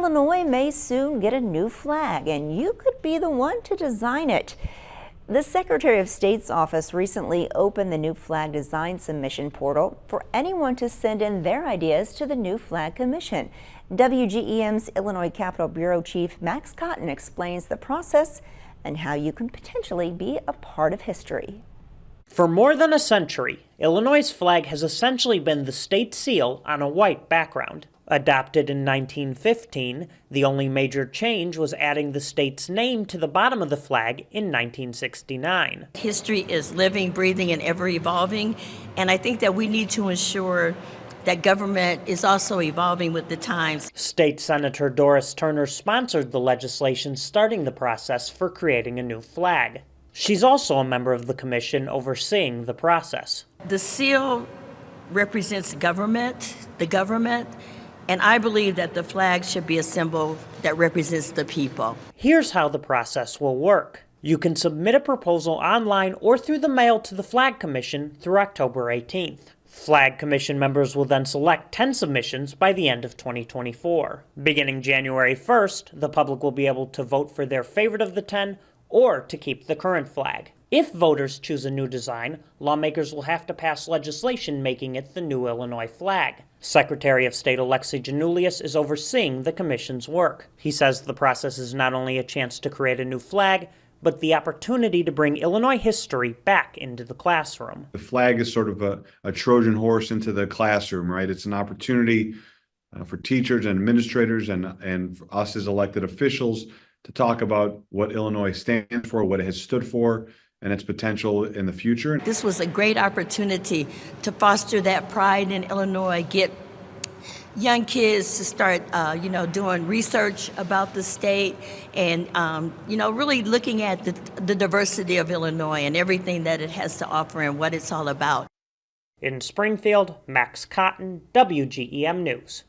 Illinois may soon get a new flag, and you could be the one to design it. The Secretary of State's office recently opened the new flag design submission portal for anyone to send in their ideas to the new flag commission. WGEM's Illinois Capitol Bureau Chief Max Cotton explains the process and how you can potentially be a part of history. For more than a century, Illinois' flag has essentially been the state seal on a white background. Adopted in 1915, the only major change was adding the state's name to the bottom of the flag in 1969. History is living, breathing, and ever evolving, and I think that we need to ensure that government is also evolving with the times. State Senator Doris Turner sponsored the legislation starting the process for creating a new flag. She's also a member of the commission overseeing the process. The seal represents government, and I believe that the flag should be a symbol that represents the people. Here's how the process will work. You can submit a proposal online or through the mail to the Flag Commission through October 18th. Flag Commission members will then select 10 submissions by the end of 2024. Beginning January 1st, the public will be able to vote for their favorite of the 10 or to keep the current flag. If voters choose a new design, lawmakers will have to pass legislation making it the new Illinois flag. Secretary of State Alexi Giannoulias is overseeing the commission's work. He says the process is not only a chance to create a new flag, but the opportunity to bring Illinois history back into the classroom. The flag is sort of a Trojan horse into the classroom, right? It's an opportunity for teachers and administrators and for us as elected officials to talk about what Illinois stands for, what it has stood for, and its potential in the future. This was a great opportunity to foster that pride in Illinois, get young kids to start, doing research about the state and, really looking at the diversity of Illinois and everything that it has to offer and what it's all about. In Springfield, Max Cotton, WGEM News.